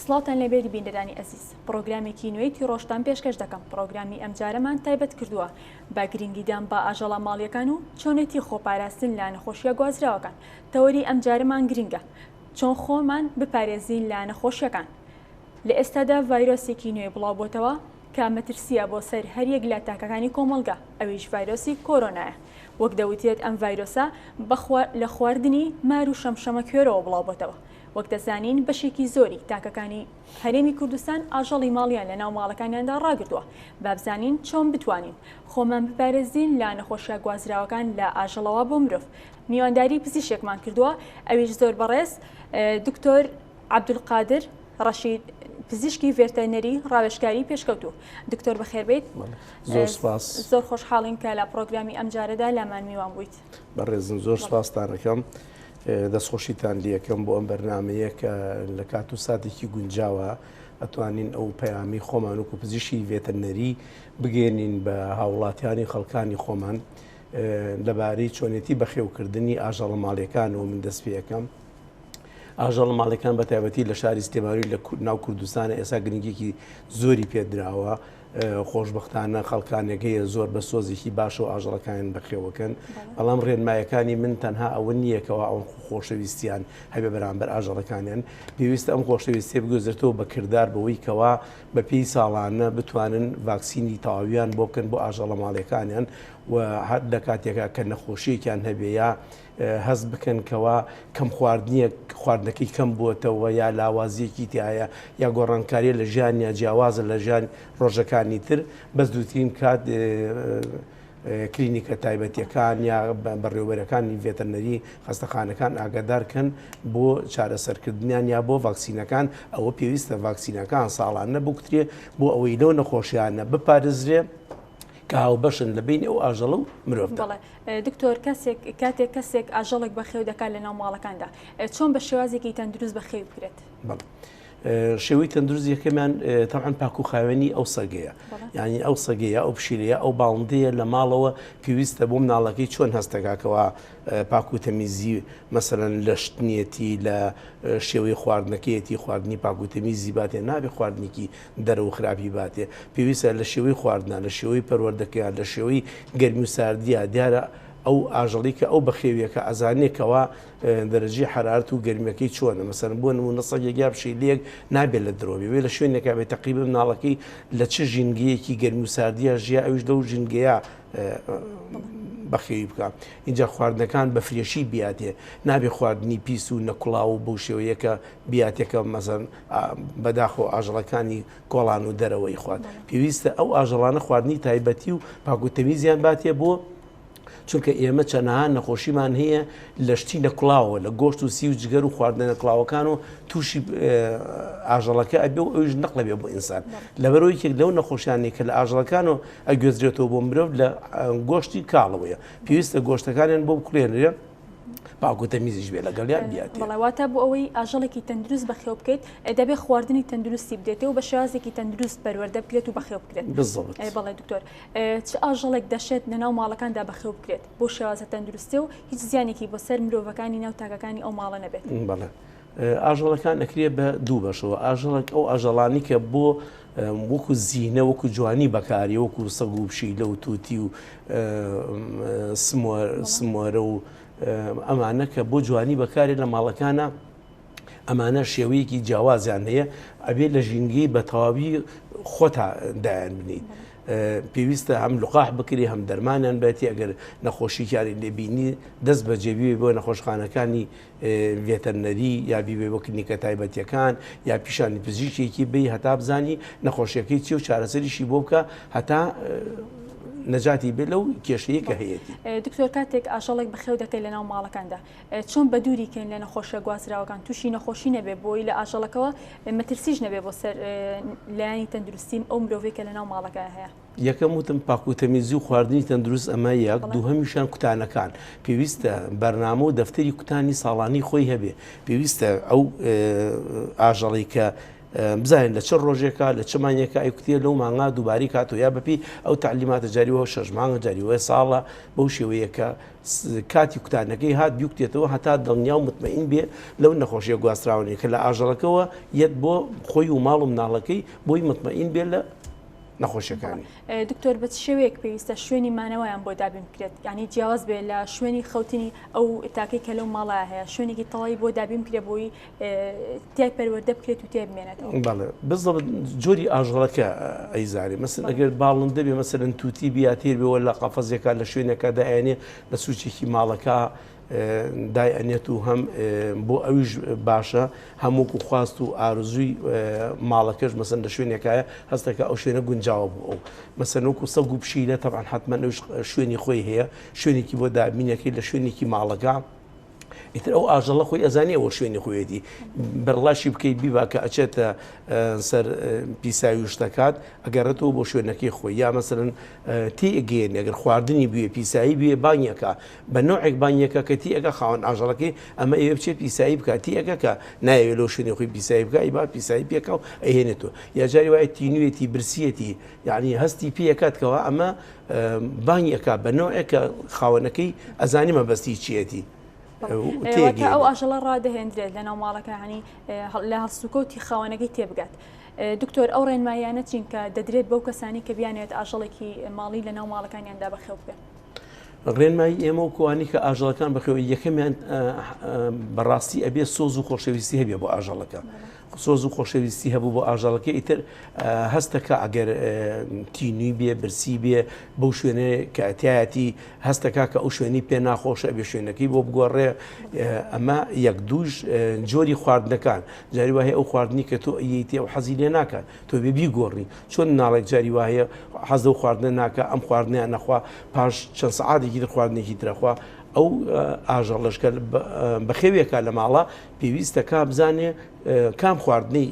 سڵاتان لەبێری بیندەدانی ئەزیز پرۆگرامێکی نوێی تیڕۆژتان پێشکەش دەکەم پرۆگرامی ئەم جارەمان تایبەت کردووە بە گرنگیدان بە ئاژەڵە ماڵیەکان و چۆنیەتی خۆپاراستن لە نەخۆشیە گوازراوەکان تەوەری ئەم جارەمان گرنگە چۆن خۆمان بپارێزین لە نەخۆشیەکان لە ئێستادا ڤایرۆسێکی نوێ بڵاوبۆتەوە کە مەترسیە بۆ سەر هەریەک لە تاکەکانی کۆمەڵگا ئەویش ڤایرۆسی کۆرۆنایە وەک دەوترێت ئەم ڤایرۆسە لە خواردنی مار و شەمشەمە کوێرەوە بڵاوبۆتەوە وەک دەزانین بەشێکی زۆری تاکەکانی هەرێمی کوردستان ئاژەڵی ماڵیان لە ناو ماڵەکانیاندا ڕاگرتووە با بزانین چۆن بتوانین خۆمان بپارێزین لە نەخۆشیە گوازراوەکان لە ئاژەڵەوە بۆ مرۆڤ میوانداری پزیشکێکمان کردووە ئەویش زۆر بەڕێز دکتۆر عەبدولقادر ڕەشید پزیشکی ڤێتەرنەری ڕاوێژکاری پێشکەوتوو دکتۆر بەخێربێت زۆر سپاس زۆر خۆشحاڵین کە لە پرۆگرامی ئەم جارەدا لامان میوان بوویت بەڕێزم زۆر سپاستانەکەم دەستخۆشیتان لەکەم بۆ ئەم بەرنامەیە کە لە کات و ساتێکی گونجاوە ئەتوانین ئەو پەیامی خۆمان وەکو پزیشکی ڤێتەرنەری بگەێنین بە هاوڵاتیانی خەڵکانی خۆمان لەبارەی چۆنیەتی بەخێوکردنی ئاژەڵە ماڵیەکان و من دەست پێ یەکەم ئاژەڵە ماڵیەکان بە تایبەتی لە شاری سلێمانی لە ناو کوردستانە ئێستا گرنگێکی زۆری پێدراوە خۆشبەختانە خەڵکانێکەیە زۆر بە سۆزێکی باش و ئاژەڵەکان بەخێوەکەن بەڵام ڕێنمایەکانی من تەنها ئەوە نییەکەوە ئەو خۆشەویستیان هەبێ بەرامبەر ئاژەڵەکانیان پێویستە ئەم خۆشەویستێ بگوزێتەوە بە کردار بەوەی کەوا بە پێی ساڵانە بتوانن ڤاکسینی تەواویان بۆ بکەن بۆ ئاژەڵە ماڵیەکانیان و هەر لە کاتێکە کە نەخۆشیێکیان هەبێ یا هەست بکەن کەوا کەم خواردنەکەی کەم بووەتەوە یا لاوازیەکی تایە یا گۆڕانکاریە لە ژیان یا جیاوازە لە ژیان ڕۆژەکانی تر بەس دووترین کات کلینیکە تایبەتیەکان یا بەڕێوەبەرەکانی ڤێتەرنەری خەستەخانەکان ئاگادارکەن بۆ چارەسەرکردنیان یا بۆ ڤاکسینەکان ئەوە پێویستە ڤاکسینەکان ساڵانە بکرێ بۆ ئەوەی لەو نەخۆشیانە بپارێزرێ کە هاوبەشن لە بینی ئەو ئاژەڵە و مرۆڤ. دکتۆر کاتێک کەسێک ئاژەڵێک بەخێو دەکات لە ناو ماڵەکاندا چۆن بە شێوازێکی تەندروست بەخێو بکرێت؟ شێوەی تەندروست یەکەمیان تەعاان پاکوخاوێنی ئەو سەگەیە یعنی ئەو سەگەیە ئەو پشیلەیە ئەو باڵندەیە لە ماڵەوە پێویستە بۆ مناڵەکەی چۆن هەستەکەکەوە پاکوتەمیزی مەسەرەن لە شتنیەتی لە شێوەی خواردنەکەیەتی خواردنی پاکوتەمیزی باتێ نابێ خواردنێکی دەرە و خراپی باتێ پێویستە لە شێوەی خواردنە لە شێوەی پەروەردەکەیان لە شێوەی گەرمی و ساردیە دیارە ئەو ئاژەڵی کە ئەو بەخێویەکە ئەزانێکەوە دەرەجی حرارت و گەرمیەکەی چۆنە مەسەرەن بۆ نمونە سەگێکیا بشیلەیەک نابێت لە درۆ بێ لە شوێنێکا بێت تەقریبا مناڵەکەی لە چه ژینگەیەکی گەرمی و ساردیە ژیا ئەوش لەو ژینگەیە بەخێوی بکە اینجا خواردنەکان بە فرێشی بیاتێ نابێ خواردنی پیس و نەکوڵاو بەو شێوەیەکە بیاتێکە مەزەن بەداخۆ ئاژەڵەکانی کۆڵان و دەرەوەی خوارد پێویستە ئەو ئاژەڵانە خواردنی تایبەتی و پاکوتەمیزیان باتێ بۆ چونکە ئێمە چەنەها نەخۆشیمان هەیە لە شتی نەکڵاوە لە گۆشت و سی و جگەر و خواردنە نەکڵاوەکان و تووشی ئاژەڵەکە ئەبێ و ئەوش نەقلە بێ بۆ ئینسان لەبەرەوەیەک لەو نەخۆشیانێک کە لە ئاژەڵەکان و ئەگوێزرێتەوە بۆ مرۆڤ لە گۆشتی کاڵەوەیە پێویستە گۆشتەکانیان بۆ بکڵێنرێ پاکوتەمیزیش بێ لەگەڵیان بیاتێ بەڵێواتە بۆ ئەوەی ئاژەڵێکی تەندروست بەخێو بکەیت دەبێت خواردنی تەندروستی بدێتەوە بە شێوازێکی تەندروست پەروەردە بکرێت و بەخێو بکرێت بەڵێ دکتۆر چ ئاژەڵێک دەشێت لە ناو ماڵەکاندا بەخێو بکرێت بۆ شێوازە تەندروستی و هیچ زیانێکی بۆ سەر مرۆڤەکانی ناو تاکەکانی ئەو ماڵە نەبێت بەڵێ ئاژەڵەکان ئەکرێ بە دوو بەشەوە ئاژەڵێک ئەو ئاژەڵانی کە بۆ وەکو زیینە وەکو جوانی بەکاری وەکو سەگ و پشیلە و تووتی و سمۆرە و ئەمانە کە بۆ جوانی بەکارێت لە ماڵەکانە ئەمانە شێوەیەکی جیاوازیان هەیە ئەبێت لە ژینگەی بە تەواوی خۆتا دایان بنیت پێویستە هەم لقاح بکری هەم دەرمانیان بێتی ئەگەر نەخۆشییاری لێبینی دەست بە جێبی بۆ نەخۆشخانەکانی ڤێتەرنەری یا بیبێ بۆ کلینیکە تایبەتیەکان یا پیشانی پزیشکێکی بێ هەتا بزانی نەخۆشیەکەی چی و چارەسەریشی بۆ بکە هەتا نەجاتی بێت لەو کێشەیە کە هەیەی. دکتۆر کاتێک ئاژەڵێک بەخێو دەکەی لە ناو ماڵەکاندا چۆن بە دووریکەین لە نەخۆشیە گوازراوەکان تووشی نەخۆشی نەبێ بۆی لە ئاژەڵەکەەوە مەترسیش نەبێ بۆ سەر لایانی تەندروستیم ئەو مرۆڤێکە لە ناو ماڵەکە هەیە. یەکەم وتم پاکوتەمیزی و خواردنی تەندروست ئەمە یەک دووهەمیشان کوتانەکان پێویستە بەرنامە و دەفتەری کوتانی ساڵانی خۆی هەبێ پێویستە ئەو ئاژەڵی کە بزانین لە چ ڕۆژێکە لە چ مانگێکە ئەیکوتێ لەو مانگا دووباری کاتۆ یا بەپی ئەو تعلیماتە جاریەوە 6 مانگە جاریوە ساڵە بەو شێوەیە کە کاتی کوتانەکەی هات بیوکتێتەوە هەتا دڵنیا و مطمئین بێ لەو نەخۆشیە گواستراوەی کە لە ئاژەڵەکەەوە یەت بۆ خۆی و ماڵ و مناڵەکەی بۆی مطمئین بێ لە نەخۆشیەکانی. دکتۆر بە شێوەیەک پێویستە شوێنی مانەوەیان بۆ دابین بکرێت یعنی جیاواز بێ لە شوێنی خەوتنی ئەو تاکەی کە لەو ماڵە هەیە شوێنێکی تەواوی بۆ دابین بکرێت بۆی تای پەروەردە بکرێت و تێ بمێنێتەوە. بەڵێ بزڵ جۆری ئاژەڵەکە ئەیزاری مەسن ئەگەر باڵندە بێ مەسەرەن تووتی بیاتێر بێەوە لە قەفەزێکە لە شوێنێکە دایێنێ لە سوچێکی ماڵەکە دای ئەنێت و هەم بۆ ئەویش باشە هەمووکو خواست و ئارزووی ماڵەکەش مەسن لە شوێنێکایە هەستەکە ئەو شوێنە گونجاوە بوو ئەو مەسەنۆکو سەگ و پشیلە تەبعاً حتممە شوێنی خۆی هەیە شوێنێکی بۆ دابینەکەی لە شوێنێکی ماڵەکە ئیتر ئەو ئاژەڵە خۆی ئەزانێ ئەوە شوێنی خۆیەتی بەرڵاشی بکەیت بیبا کە ئەچێتە سەر پیساوی شتەکات ئەگەڕێتەوە بۆ شوێنەکەی خۆی یا مەسەرن تێگەێن ئەگەر خواردنی بوێ پیسایی بوێ بانیەکە بە نوعێک بانیەکە کە تی ئەگە خاوەن ئاژەڵەکەی ئەمە ئێوە بچێت پیسایی بکات تی ئەگە کە نایەوێت لەو شوێنی خۆی پیسایی بکە با پیسایی پێکە و ئەهێنێتەوە یا جاری وایە تینوێتی برسیەتی یعنی هەستی پێکاتکەوە ئەمە بانیەکە بە نوعێکە خاوەنەکەی ئەزانی مەبەستی چیەتی. ئەو ئاژەڵە ڕادەهێنرێت لە ناو ماڵەکە هەنی لە هەڵسوکەوتی خاوەنەکەی تێبگات. دکتۆر ئەو ڕێنمایانە چین کە دەدرێت بەو کەسانی کە بیانێت ئاژەڵێکی ماڵی لە ناو ماڵەکانیاندا بەخێو بکەن. ڕێنمایی ئێمە و کوانی کە ئاژەڵەکان بەخێو یەکەمیان بەڕاستی ئەبێ سۆز و خۆشەویستی هەبێ بۆ ئاژەڵەکە. سۆز و خۆشەویستی هەبوو بۆ ئاژەڵەکە ئیتر هەستەکە ئەگەر تینوی بێ برسی بێ بەو شوێنێ کە ئەتیایەتی هەستەکە کە ئەو شوێنی پێ ناخۆشە بێ شوێنەکەی بۆ بگۆڕێ ئەمە یەک دووش جۆری خواردنەکان جاری وایە ئەو خواردنی کە تۆ ئەیەتی ئەو حەزی لێ ناکات تۆ بێ بیگۆڕی چۆن ناڵێک جاری وایە حەز و خواردنە ناکە ئەم خواردنیان نەخوا پاش چەند سەعاتێکی تر خواردنێکی ترەخوا ئەو ئاژەڵەشکە بەخێوێکە لە ماڵە پێویستەکە بزانێ کام خواردنی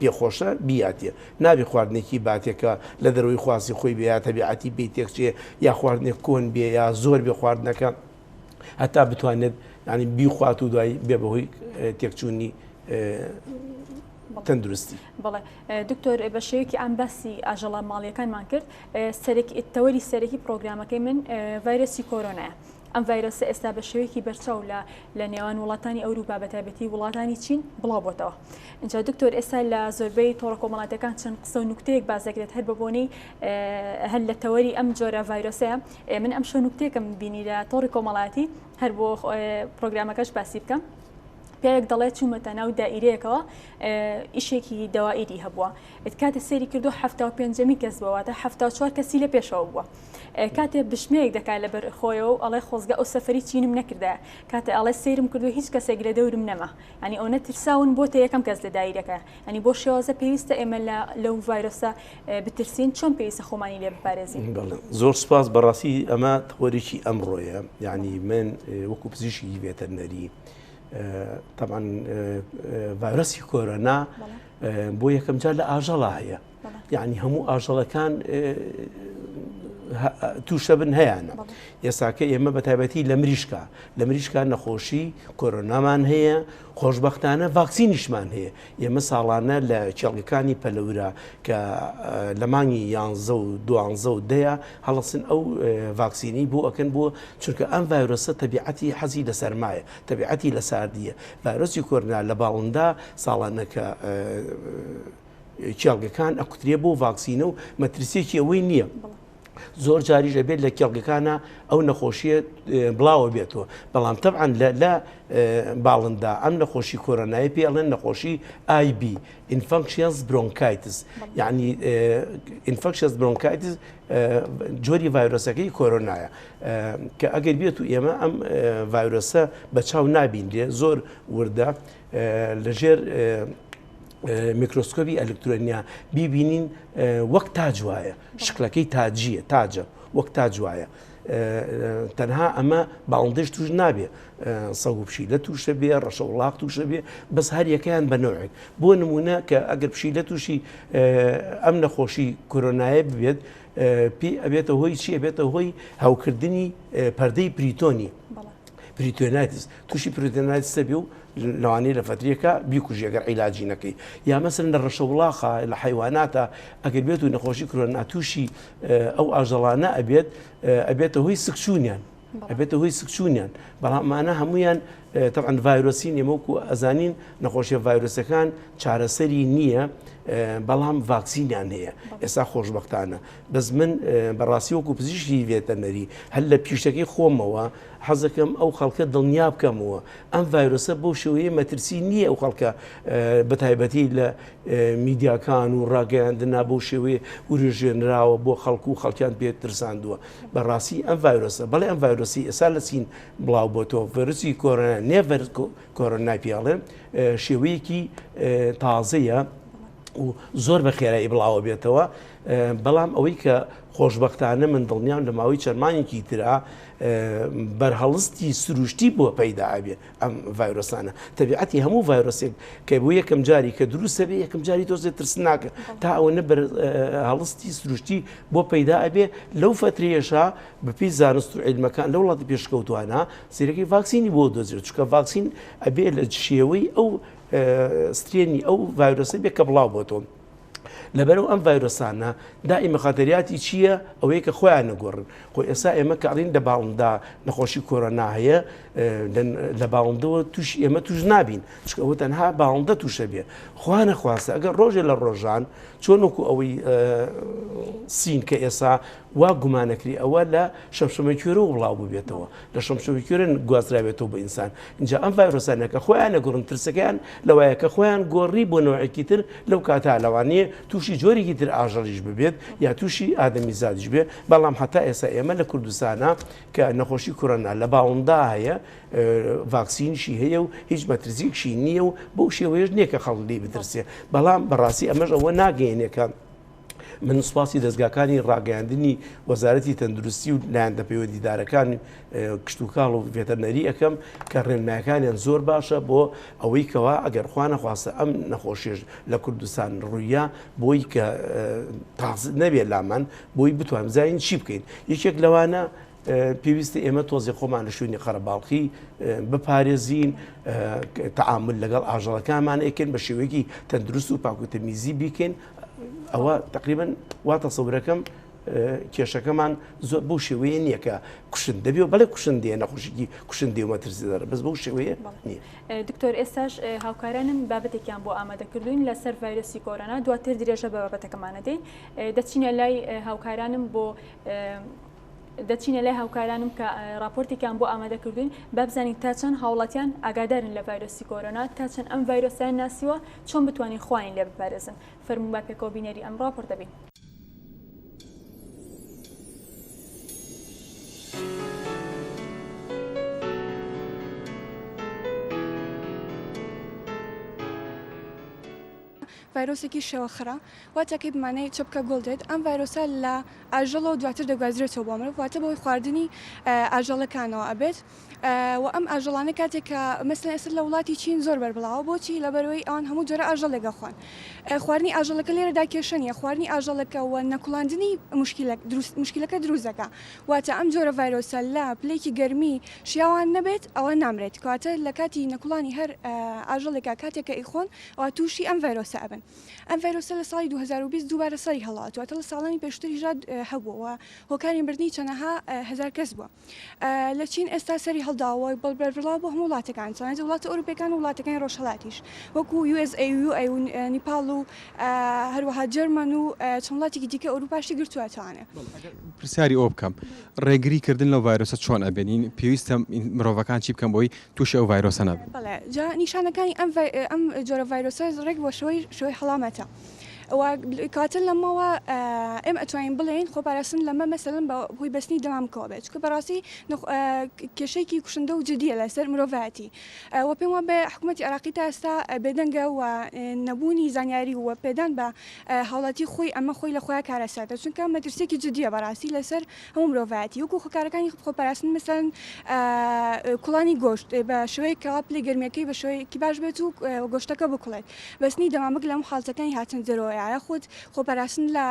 پێخۆشە بیاتێ نابێ خواردنێکی باتێکە لە دەروی خواسی خۆی بێ یا تەبیعەتی بێ تێکچێ یا خواردنێک کۆن بێ یا زۆر بێ خواردنەکە هەتا بتوانێت ینی بیخوات و دوای بێ بەهۆی تێکچوونی تەندروستی. بەڵێ دکتۆر بە شێوەیەکی ئەم باسی ئاژەڵە ماڵیەکانمان کرد تەوەری سەرەکی پرۆگرامەکەی من ڤایرۆسی کۆرۆنایە. ئەم ڤایرۆسە ئێستا بە شێوەیەکی بەرچاو لە نێوان وڵاتانی ئەوروپا بە تایبەتی وڵاتانی چین بڵاو بۆتەوە. اینجا دکتۆر ئێستا لە زۆربەی تۆڕە کۆمەڵاتەکان چەند قسە و نوکتەیەک بازەکرێت هەر بە بۆنەی هەر لە تەوەری ئەم جۆرە ڤایرۆسەیە من ئەم شۆ نوکتەیەکم بینی لە تۆڕی کۆمەڵاتی هەر بۆ پرۆگرامەکەش باسی بکەم. پیاەک دەڵێت چوومەتە ناو دائیرەیەکەوە ئیشێکی دەوائیری هەبووە کاتە سێری کردو 75 کەس بوواتە 74 کەسی لە پێشەوە بووە کاتێ بشمەیەک دەکات لە بەر خۆیەوە ئەڵێ خۆزگە ئەو سەفەری چینم نەکردە کاتە ئەڵێ سێرم کردو هیچ کەسێک لە دەورم نەما ینی ئەو نەترساون بۆتە یەکەم کەس لە دایرەکە ینی بۆ شێوازە پێویستە ئێمە لەو ڤایرۆسە بترسین چۆن پێویستە خۆمانی لێ بپارێزین. زۆر سپاس بەڕاستی ئەمە تەوەریکی ئەمڕۆیە یعنی من وەکو پزیشکی ڤێتەرنەری طبعا ڤایرۆسی کۆرۆنا بۆ یەکەم جار لە ئاژەڵە هەیە یعنی هەموو ئاژەڵەکان تووشە بن هەیەە ئێستاکە ئێمە بە تایبەتی لە مریشکە نەخۆشی کۆرۆنامان هەیە خۆشببختانە ڤاکسینیشمان هەیە ئێمە ساڵانە لە چێڵگەکانی پەلەورە کە لە مانگی 11 و 12 و دەیە هەڵەسن ئەو ڤاکسینی بۆ ئەکەن بۆ چونکە ئەم ڤایرۆسە تەبیعەتی حەزی لە سەرمایە تەبیعەتی لە ساردیە ڤایرۆسی کۆرۆنا لە باڵندا ساڵانەکە چێڵگەکان ئەکوترێ بۆ ڤاکسینە و مەترسیێکی ئەوەی نییە. زۆر جاریش دەبێت لە کێڵگەکانە ئەو نەخۆشیە بڵاوە بێتەوە بەڵام تەبعاً لە باڵندا ئەم نەخۆشی کۆرۆنایی پێڵێن نەخۆشی IB ئینفەکشنس برۆنکایتس یعنی ئینفەکشنس برۆنکایتس جۆری ڤایرۆسەکەی کۆرۆنایە کە ئەگەر بێت و ئێمە ئەم ڤایرۆسە بە چاو نابینرێ زۆر وردە لەژێر میکرۆسکۆپی ئەلکترۆنیا بیبینین وەک تاج وایە شکلەکەی تاجیە تاجە وەک تاج وایە تەنها ئەمە باڵندەش توش نابێ سەگ و پشیلە تووشە بێ ڕەشە وڵاق تووشە بێ بەس هەر یەکەیان بە نوعێک بۆ نمونە کە ئەگەر پشیلە تووشی ئەم نەخۆشی کۆرۆنایە ببێت پێ ئەبێتە هۆی چی ئەبێتە هۆی هاوکردنی پەردەی پریتۆنی پریتۆنایتس تووشی پریتۆنایتسە بێ و لەوانەیە لە فترێکە بیکوژی ئەگەر عیلاجی نەکەی یا مەسەن لە ڕەشەوڵاخە لە حیواناتە ئەگەر بێت و نەخۆشی کۆرۆنا تووشی ئەو ئاژەڵانە ئەبێتە هۆی سکچوونیان ئەبێتە هۆی سکچوونیان بەڵام ئەمانە هەمویان طبعا ڤایرۆسین ئێمەوەکو ئەزانین نەخۆشیە ڤایرۆسەکان چارەسەری نییە بەڵام ڤاکسینیان هەیە ئێستا خۆشبەختانە بەس من بەڕاستی وەکو پزیشکی ڤێتەنەری هەر لە پیشەکەی خۆمەوە حەزەکەم ئەو خەڵکە دڵنیا بکەمەوە ئەم ڤایرۆسە بۆ شێوەیە مەترسی نییە ئەو خەڵکە بەتایبەتی لە میدیاکان و ڕاگەیاندنا بۆ شێوەیە وریژێنراوە بۆ خەڵکو و خەڵکیان پێ ترساندووە بەڕاستی ئەم ڤایرۆسە بەڵێ ئەم ڤایرۆسی ئێستا لە چین بڵاو بۆتەوە ڤایرۆسی کۆرۆنا نێڤەر کۆرۆنای پیاڵێ شێوەیەکی تازەیە و زۆر بە خێرایی بڵاوە بێتەوە بەڵام ئەوەی کە خۆشببختانە من دڵنیان لە ماوەی چەرمانێکی ترا بەرهەڵستی سروشتی بۆ پەیدا ئەبێ ئەم ڤایرۆسانە تەبیعەتی هەموو ڤایرۆسێک کە بۆ یەکەم جاری کە دروستە بێ یەکەم جاری تۆزێ ترسناکە تا ئەوە نەبەر هەڵستی سروشتی بۆ پەیدا ئەبێ لەو فترێشە بەپی زانست و عیلمەکان لە وڵاتی پێشکەوتوانە سیرەکەی ڤاکسینی بۆ دۆزرێت چکە ڤاکسین ئەبێ لە شێوەی ئەو سترێنی ئەو ڤایرۆسە بێ کە بڵاو بۆتەوە لەبەرەوە ئەم ڤایرۆسانە دائیمە خاتریاتی چییە ئەوەیە کە خۆیان نەگۆڕن خۆی ئێستا ئێمە کەڕین لە باڵندا نەخۆشی کۆرۆنا هەیە لە باڵندەوە توش ئێمە توش نابین چکە ئەوە تەنها باڵندە تووشە بێ خوا نەخواستە ئەگەر ڕۆژێ لە ڕۆژان چۆن وەکو ئەوەی سین کە ئێستا وا گومانەکری ئەوە لە شەمشەمەکوێرە و بڵاو ببێتەوە لە شەمشەمەکوێرە گوازراوێتەوە بە ئینسان اینجا ئەم ڤایرۆسانەکە خۆیان نەگۆڕن ترسەکەیان لەوایە کە خۆیان گۆڕی بۆ نەوەیەکی تر لەو کاتا لەوانەیە تووشی جۆرێکی تر ئاژەڵیش ببێت یا تووشی ئادەمی زادیش بێ بەڵام هەتا ئێستا ئێمە لە کوردستانە کە نەخۆشی کۆرۆنا لە باڵندا هەیە ڤاکسینشی هەیە و هیچ مەترسیەکشی نییە و بەو شێوەیەش نییە کە خەڵکی بترسێ بەڵام بەڕاستی ئەمەش ئەوە ناگەیەنێکە من سوپاسی دەستگاکانی ڕاگەیاندنی وەزارەتی تەندروستی و لایەنە پەیوەندیدارەکانی کشت و کاڵ و ڤێتەرنەری ئەەکەم کە ڕێنمایەکانیان زۆر باشە بۆ ئەوەی کەوا ئەگەر خوا نەخواستە ئەم نەخۆشیێش لە کوردستان ڕوویە بۆی کە نەبێت لامان بۆی بتوانین زین چی بکەین یەکێک لەوانە پێویستە ئێمە تۆزی خۆمان لە شوێنی قەرەباڵغی بپارێزین تەعامل لەگەڵ ئاژەڵەکانمان ئەکەن بە شێوەیەکی تەندروست و پاکوتەمیزی بیکەین ئەوە تقریبا وا تەسەورەکەم کێشەکەمان زۆر بەو شێوەیە نییە کە کوشن دەبێ و بەڵێ کوشندێ نەخۆشیی کوشندی و مەترسی دەرە بەس بەو شێوەیە نییە. دکتۆر ئێستاش هاوکارانم بابەتێکیان بۆ ئامادەکردوین لەسەر ڤایرۆسی کۆرۆنا دواتر درێژە بە بابەتەکەمانە دێن دەچینە لای هاوکارانم بۆ دەچینە لای هاوکارانم کە راپۆرتێکیان بۆ ئامادەکردوین با بزانین تا چەند هاوڵاتیان ئاگادارن لە ڤایرۆسی کۆرۆنا تا چەند ئەم ڤایرۆسیان ناسیوە چۆن بتوانین خۆیان لێ بپارێزن فەرموو با پێکەوە بینەری ئەم راپۆرت دەبین. ڤایرۆسێکی شێوەخرا واتەکەی بمانەی چپکە گوڵدێت ئەم ڤایرۆسە لە ئاژەڵە و دواتر دەگوازرێتەوە بۆ مرۆڤ واتە بۆی خواردنی ئاژەڵەکانەوە ئەبێت و ئەم ئاژەڵانە کاتێک کە مەسەڵەن ئێستا لە وڵاتی چین زۆر بەربڵاوە بۆچی لەبەرەوەی ئەوان هەموو جۆرە ئاژەڵێگە خوان خواردنی ئاژەڵەکە لێرەدا کێشەنیە خواردنی ئاژەڵەکە و نەکوڵاندنی مشکلەکە دروستەکە واتە ئەم جۆرە ڤایرۆسە لە پلەیەکی گەرمی شیاوان نەبێت ئەوە نامرێت کاتە لە کاتی نەکوڵانی هەر ئاژەڵێکە کاتێککە ئیخۆن ئەوە تووشی ئەم ڤایرۆسە ئەبن. ئەم ڤایرۆسە لە ساڵی 2020 دووبارە سەری هەڵاتواتە لە ساڵانی پێشتری ژاد هەبووەوە هۆکاری مردنی چەندەها هزار کەس بووە لە چین ئێستا سەری هەڵداوە بەڵبەربڵاو بۆ هەموو وڵاتەکان چۆنێت وڵاتە ئەوروپیەکان و وڵاتەکانی ڕۆژهەڵاتیش وەکو USA و نیپال و هەروەها جەرمەن و چەند وڵاتێکی دیکە ئەوروپاشی گرتووەتوانێت. پرسیاری ئەو بکەم ڕێگریکردن لەو ڤایرۆسە چۆن ئەبێنین پێویستە مرۆڤەکان چی بکەم بۆی تووشی ئەو ڤایرۆسە نەبێت؟ بەڵێ جا نیشانەکانی ئەم جۆرە ڤایرۆسە ڕێک بۆ شوەی هەڵامەتە کاتن لەمەوە ئێمە ئەتوانین بڵێن خۆپاراستن لەمە مەسەڵەن بە هۆی بەستنی دەمامکەوە بێت چکە بەڕاستی کێشەیەکی کوشندە و جدیە لەسەر مرۆڤەتی و پێم وە بە حکوومەتی عێراقی تا ئێستا بێدەنگە و نەبوونی زانیاری وە پێدان بە هاوڵاتی خۆی ئەمە خۆی لە خۆیان کارەساتە چونکە مەترسێکی جدیە بەڕاستی لەسەر هەموو مرۆڤەتی وەکو خۆکارەکانی خۆپاراستن مەسەڵەن کوڵانی گۆشت بە شوەیە کەوا پلەی گەرمیەکەی بە شوەیەکی باش بێت و گۆشتەکە بکوڵێت بەستنی دەمامک لەم حاڵەتەکانی هاتن زەرۆیە یاخود خۆپاراستن لە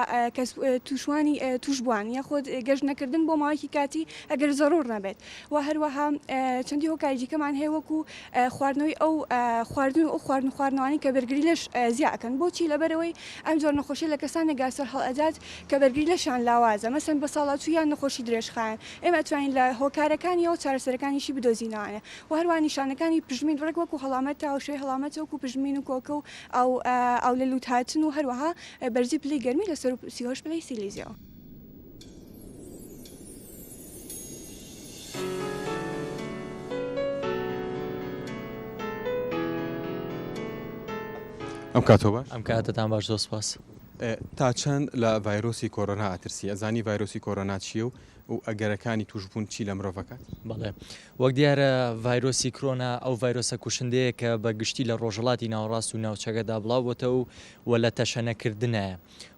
توشوانی توشبووان یاخود گەشت نەکردن بۆ ماوەیەکی کاتی ئەگەر زەڕور نەبێت و هەروەها چەندی هۆکاری دیکەمان هەیە وەکو خواردنەوەی ئەو خواردن و خواردنەوەی کە بەرگری لەش زیاکەن بۆچی لەبەرەوەی ئەم جۆر نەخۆشی لە کەسانێکا سەر هەڵئەدات کە بەرگری لەشان لاوازە مەسەن بە ساڵاتویان نەخۆشی درێژخایەن ئێمە ئەتوانین لە هۆکارەکانیەوە چارەسەرەکانیشی بدۆزینەوە و هەروە نیشانەکانی پژمین وەک وەکو هەڵامەت تا شوێ هەڵامەت وەکو پژمین و کۆکە و ئەو لە لووت هاتن و هەروەها بەرزی پلەی گەرمی لەسەر سیهۆش پلەی سیلیزیەوە. ئەم کاتۆ باش ئەم کاتتان باش زۆر سپاس. تا چەند لە ڤایرۆسی کۆرۆنا ئاترسی ئەزانی ڤایرۆسی کۆرۆنا چییە و ئەگەرەکانی توشبوون چی لە مرۆڤەکەات؟ بەڵێ وەک دیارە ڤایرۆسی کۆرۆنا ئەو ڤایرۆسە کوشندەیە کە بە گشتی لە ڕۆژهەڵاتی ناوەڕاست و ناوچەکەدا بڵاوبووەتەوە و لە تەشەنەکردنە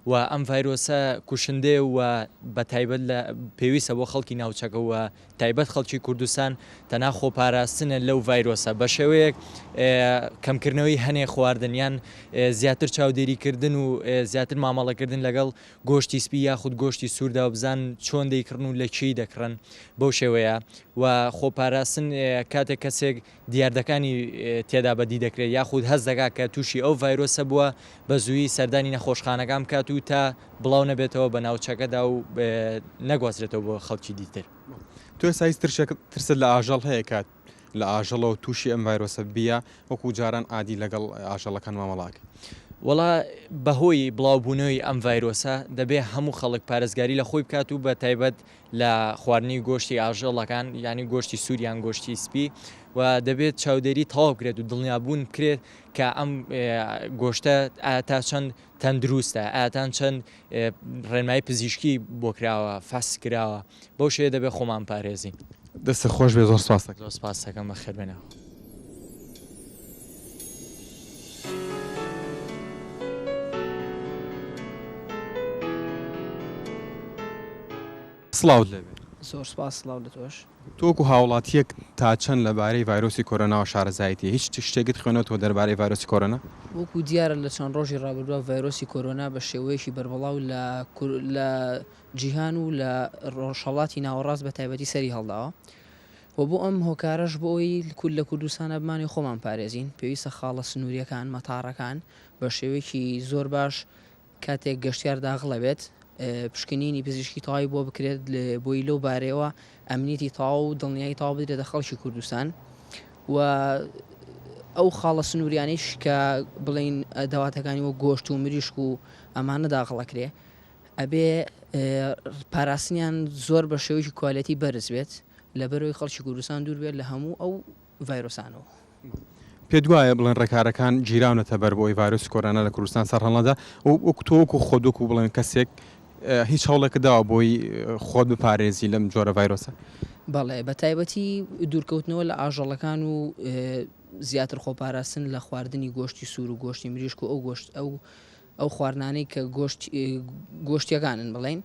و ئەم ڤایرۆسە کوشندێ و بە تایبەت لە پێویستە بۆ خەڵکی ناوچەکە و تایبەت خەڵکی کوردستان تەنها خۆپاراستنە لەو ڤایرۆسە بە شێوەیەک کەمکردنەوەی هەنێ خواردنیان زیاتر چاودێریکردن و زیاتر مامەڵەکردن لەگەڵ گۆشتی سپی یاخود گۆشتی سووردا و بزان چۆن دەیکردن و لە چی دەکڕن بەو شێوەیە و خۆپاراستن کاتێک کەسێک دیاردەکانی تێدا بەدی دەکرێت یاخود هەست دەکات کە تووشی ئەو ڤایرۆسە بووە بە زووی سەردانی نەخۆشخانەکان بکات و تا بڵاو نەبێتەوە بە ناوچەکەدا و نەگوازرێتەوە بۆ خەڵکی دیتر. تۆ سایز ترست لە ئاژەڵ هەیە کات لە ئاژەڵە و تووشی ئەم ڤایرۆسە بیە وەکو جاران ئادی لەگەڵ ئاژەڵەکان مامەڵاکە؟ وڵا بەهۆی بڵاوبوونەوەی ئەم ڤایرۆسە دەبێ هەموو خەڵک پارێزگاری لە خۆی بکات و بە تایبەت لە خواردنی گۆشتی ئاژەڵەکان یعنی گۆشتی سووریان گۆشتی سپی و دەبێت چاودێری تەواو بکرێت و دڵنیابوون بکرێت کە ئەم گۆشتە تا چەند تەندروستە ئاتان چەند ڕێنمایی پزیشکی بۆ کراوە فاس کراوە بەو شێ دەبێت خۆمان پارێزین. دەستە خۆش بێ زۆر سپاس دەکەم. زۆر سپاس دەکەم بەخێر بێنەوە. سڵاوت لەبێ. زۆر سپاس سڵاو لە تۆش. تۆکو هاوڵاتیەک تا چەند لەبارەی ڤایرۆسی کۆرۆنا و شارەزایەتی هیچ شتێکت خوێنەوە دەربارەی ڤایرۆسی کۆرۆنا؟ وەکو دیارە لە چەند ڕۆژی ڕابردووە ڤایرۆسی کۆرۆنا بە شێوەیەکی بەربەڵاو لە جیهان و لە ڕۆژهەڵاتی ناوەڕاست بە تایبەتی سەری هەڵداوە و بۆ ئەم هۆکارەش بۆی لە کوردستانە بمانی خۆمان پارێزین پێویستە خاڵە سنووریەکان مەتاڕەکان بە شێوەیەکی زۆر باش کاتێک گەشتیار داغڵە بێت پشکنینی پزیشکی تەواوی بۆ بکرێت بۆی لەو بارەیەوە ئەمنیەتی تاو و دڵنیایی تاو بدرێتە خەڵکی کوردستان و ئەو خاڵە سنووریانیش کە بڵین داواتەکانی وە گۆشت و مریشک و ئەمانە داغڵەکرێ ئەبێ پاراستنیان زۆر بە شێوەیەکی کوالەتی بەرز بێت لەبەرەوەی خەڵکی کوردستان دوور بێت لە هەموو ئەو ڤایرۆسانەوە. پێت وایە بڵێن ڕێکارەکان ژیراونەتە بەر بۆی ڤایرۆسی کۆرۆنا لە کوردستان سەرهەڵەدا و تۆوەکو خۆدوەک و بڵێن کەسێک هیچ هەوڵێکە داوە بۆی خۆت بپارێزی لەم جۆرە ڤایرۆسە؟ بەڵێ بە تایبەتی دوورکەوتنەوە لە ئاژەڵەکان و زیاتر خۆپاراستن لە خواردنی گۆشتی سوور و گۆشتی مریشک و ئەو خواردنانەی کە گۆشتیەکانن بڵێن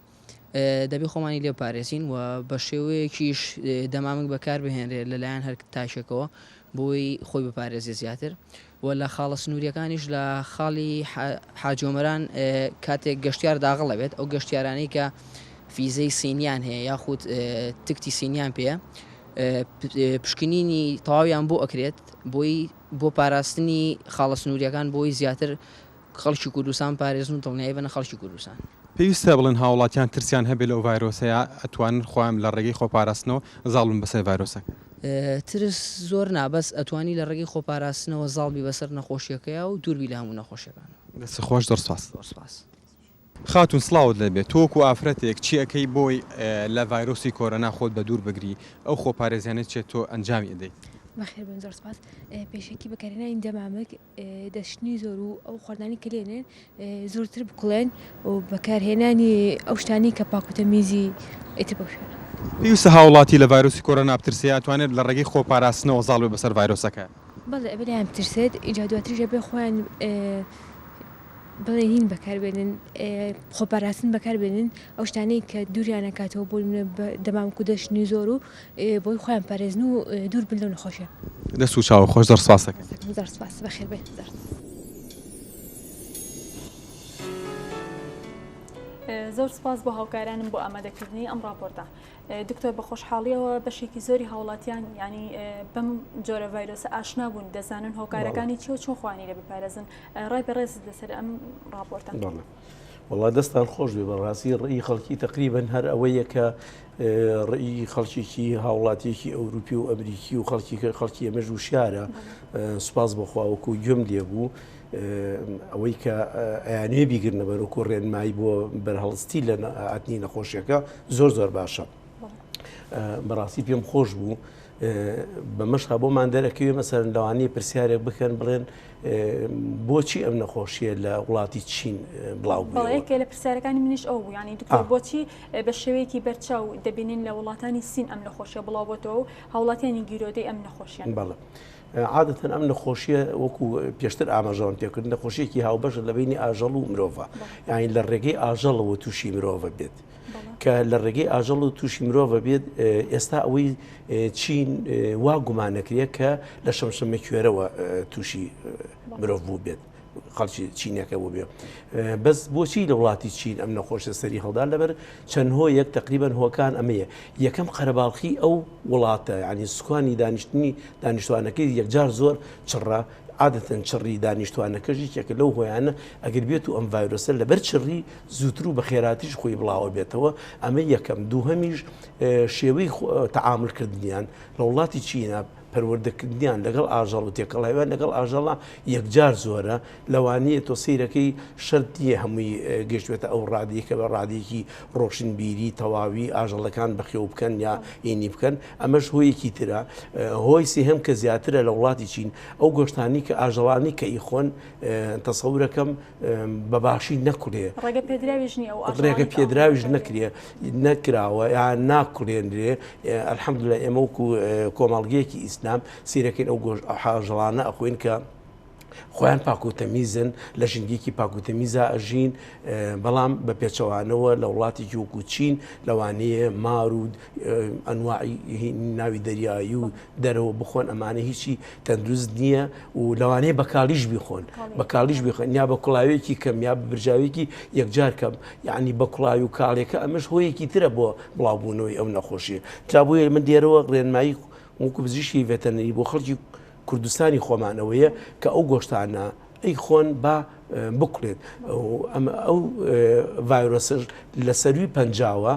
دەبێ خۆمانی لێ پارێزین و بە شێوەیەکیش دەمامک بەکار بهێنرێت لەلایەن هەر تاشێکەوە بۆی خۆی بپارێزی زیاتر و لە خاڵە سنووریەکانیش لە خاڵی حاجۆمەران کاتێک گەشتیار داغڵە بێت ئەو گەشتیارانەی کە فیزەی سینیان هەیە یاخود تکتی سینیان پێە پشکنینی تەواویان بۆ ئەکرێت بۆ پاراستنی خاڵە سنووریەکان بۆی زیاتر خەڵکی کوردستان پارێزن و دڵنیایی بنە خەڵکی کوردستان. پێویستە بڵێن هاوڵاتیان ترسیان هەبێ لەو ڤایرۆسەیە ئەتوانن خۆیان لە ڕێگەی خۆپاراستنەوە زاڵبن بەسەر ڤایرۆسەکە؟ ترس زۆر نابەس ئەتوانی لە ڕێگەی خۆپاراستنەوە زاڵبی بەسەر نەخۆشیەکەیە و دووربی لە هەموو نەخۆشیەکان. دەست خۆش زۆر سپاس. سپاس. خاتون سڵاوت لەبێت تۆکو ئافرەتێک چی ئەەکەی بۆی لە ڤایرۆسی کۆرۆنا خۆت بە دوور بگری ئەو خۆپارێزیانێت چێت تۆ ئەنجامی ئەدەیت؟ بەخێر بن زۆر سپاس. پێشێکی بەکارهێنانی دەمامک دەشتنی زۆر و ئەو خواردنانی کە لێنێن زۆرتر بکڵێن و بەکارهێنانی ئەو شتانی کە پاکوتەمیزی ئیتر بەشێن. پێویستە هاوڵاتی لە ڤایرۆسی کۆرۆنا بترسێ ئەتوانێت لە ڕێگەی خۆپاراستنەوە زاڵ بێ بەسەر ڤایرۆسەکە؟ بەڵێ ئەبێ لایان بترسێت ئینجا دواتریش ئەبێ خۆیان بڵێن هین بەکاربێنن خۆپاراستن بەکاربێنن ئەو شتانەی کە دووریانە کاتەوە بۆ دەمام و دەشتنی زۆر و بۆی خۆیان پارێزن و دوور بن لەو نەخۆشیە. دەست و چاوە خۆش زۆر سپاس دەکەم. زۆر سپاس بەخێر بێ. زۆر سپاس بۆ هاوکارانم بۆ ئامادەکردنی ئەم راپۆرتە. دکتۆر بە خۆشحاڵیەوە بەشێکی زۆری هاوڵاتیان ینی بەم جۆرە ڤایرۆسە ئاشنا بوون دەزانن هۆکارەکانی چی و چۆن خوانی لە بپارێزن. ڕای بەڕێز لەسەر ئەم راپۆرتە. وڵا دەستان خۆش بێ بەڕاستی ڕێی خەڵکی تقریبن هەر ئەوەیە کە ڕێی خەڵکیێکی هاوڵاتیەکی ئەوروپی و ئەمریکی و خەڵکی ئەمەژ وشیارە سوپاس بەخواوەکو گوێم لێبوو ئەوەی کە ئەیانوێ بیگرنە بەرەوەکو ڕێنمایی بۆ بەرهەڵستی لە ئاتنی نەخۆشیەکە زۆر زۆر باشە. بەڕاستی پێم خۆش بوو بەمەش بۆمان دەرەکەوێ مەسەرەن لەوانەیە پرسیارێک بکەن بڵێن بۆچی ئەم نەخۆشیە لە وڵاتی چین بڵاو بڵەیەکێ لە پرسیارەکانی منیش ئەو بوو ینی دکتۆر بۆچی بە شێوەیەکی بەرچاو دەبینین لە وڵاتانی سین ئەم نەخۆشیە بڵاو بۆتەوە و هاوڵاتیانی گیرۆدەی ئەم نەخۆشیان. بەڵێ عادەتەن ئەم نەخۆشیە وەکو پێشتر ئاماژەوان پێکردن نەخۆشیێکی هاوبەشە لە بینی ئاژەڵ و مرۆڤە یعنی لە ڕێگەی ئاژەڵەوە تووشی مرۆڤە بێت کە لە ڕێگەی ئاژەڵ و تووشی مرۆڤە بێت. ئێستا ئەوەی چین وا گومانەکرێ کە لە شەمشەمە کوێرەوە تووشی مرۆڤ بوو بێت خەڵکی چینەکە بوو بێ. بەس بۆچی لە وڵاتی چین ئەم نەخۆشە سەری هەڵدا لەبەر چەند هۆیەک تقریبان هۆکان ئەمەیە. یەکەم قەرەباڵخی ئەو وڵاتە ینی سوکانی دانیشتنی دانیشتوانەکەی یەکجار زۆر چڕە عادەتەن چڕی دانیشتوانەکەژی کێکە لەو هۆیانە ئەگەر بێت و ئەم ڤایرۆسە لەبەر چڕی زووتر و بە خێراتیش خۆی بڵاوە بێتەوە. ئەمە یەکەم. دووهەمیش شێوەی تەعاملکردنیان لە وڵاتی چینە پەروەردەکردنیان لەگەڵ ئاژەڵ و تێکەڵایوان لەگەڵ ئاژەڵە یەکجار زۆرە لەوانەیە تۆ سیرەکەی شەرتیە هەمووی گەشتێتە ئەو ڕادیەکە بە ڕادێکی ڕۆشنبیری تەواوی ئاژەڵەکان بەخێو بکەن یا ئینی بکەن. ئەمەش هۆیەکی ترە. هۆی سێهەم کە زیاترە لە وڵاتی چین ئەو گۆشتانی کە ئاژەڵانی کە ئیخۆن تەسەورەکەم بەباشی نەکوڵێ ڕێگە پێدراویش نەکراوە یان ناکوڵێنرێ. ئەلحەمدولە ئێمە وەکو کۆمەڵگەیەکی ئیسلام سیرەکەین ئەو حاژەڵانە ئەخۆین کە خۆیان پاکوتەمیزن لە ژنگێکی پاکوتەمیزا ئەژین بەڵام بە پێچەوانەوە لە وڵاتێکی وەکو چین لەوانەیە مار و ئەنواعی ناوی دەریایی و دەرەوە بخۆن ئەمانە هیچی تەندروست نییە و لەوانەیە بەکاڵیش بیخۆن بەکاڵیش بخۆن یا بە کوڵاوێکی کەم یا برژاوێکی یەکجار کەم یعنی بە کوڵاوی و کاڵێکە ئەمەش هۆیەکی ترە بۆ بڵاوبوونەوەی ئەو نەخۆشیە. جا بۆیە من دیێرەوە ڕێنمایی وەکو پزیشکی ڤێتەنەری بۆ خەڵکی کوردستانی خۆمانەوەیە کە ئەو گۆشتانە ئەی خۆن با بکڵێت. ئەو ڤایرۆسش لە سەروی پەنجاوە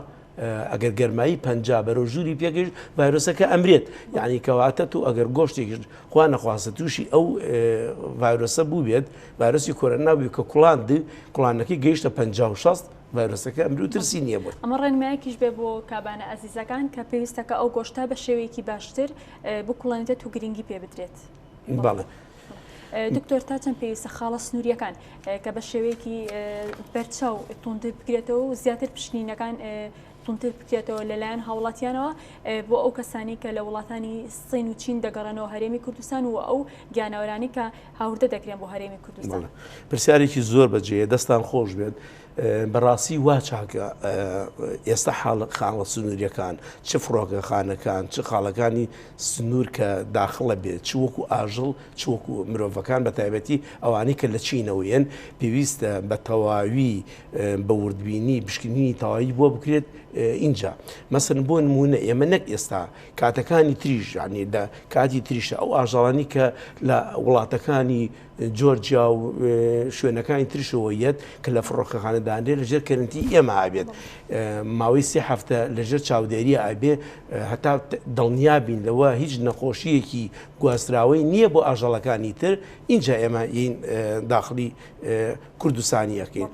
ئەگەر گەرمایی پەنجا بەرەو ژووری پێگەشت ڤایرۆسەکە ئەمرێت یعنی کەواتە تو ئەگەر گۆشتێکی خوا نەخواستە تووشی ئەو ڤایرۆسە بوو بێت ڤایرۆسی کۆرۆنا بوو کە کوڵانەکەی گەیشتە 56 ڤایرۆسەکە ئەمری و ترسی نییە بوو. ئەمە ڕێنمایەکیش بێ بۆ کابانە ئەزیزەکان کە پێویستەکە ئەو گۆشتە بە شێوەیەکی باشتر بکوڵێنێت و گرنگی پێ بدرێت. باڵێ دکتۆر تا چەند پێویستە خاڵە سنووریەکان کە بە شێوەیەکی بەرچاو توندر بکرێتەوە و زیاتر پشتینەکان تونتر بکرێتەوە لەلایەن هاوڵاتیانەوە بۆ ئەو کەسانی کە لە وڵاتانی سین و چین دەگەڕێنەوە هەرێمی کوردستان و ئەو گیانەوەرانی کە هاوردە دەکرێن بۆ هەرێمی کوردستان. پرسیارێکی زۆر بەجێ دەستان خۆش بێت. بەڕاستی وا چاکە ئێستا خاڵە سنووریەکان چ فڕۆکەخانەکان چ خاڵەکانی سنوور کە داخڵە بێت چ وەکو ئاژڵ چ وەکو مرۆڤەکان بە تایبەتی ئەوانەی کە لە چینەوەیەن پێویستە بە تەواوی بە وردبینی بشکنینی تەواوی بۆ بکرێت اینجا. مەسەن بۆ نمونە ئێمە نەک ئێستا کاتەکانی تریش یعنی لە کاتی تریشە ئەو ئاژەڵانی کە لە وڵاتەکانی جۆرجیا و شوێنەکانی تریشەوەیەت کە لە فڕۆکەخانەدانرێ لەژێر کەرنتی ئێمە ئابێت ماوەی 3 هەفتە لەژێر چاودێریە ئابێ هەتا دڵنیابین لەوە هیچ نەخۆشیەکی گواستراوەی نییە بۆ ئاژەڵەکانی تر اینجا ئێمە این داخلی کوردستانیەکەین.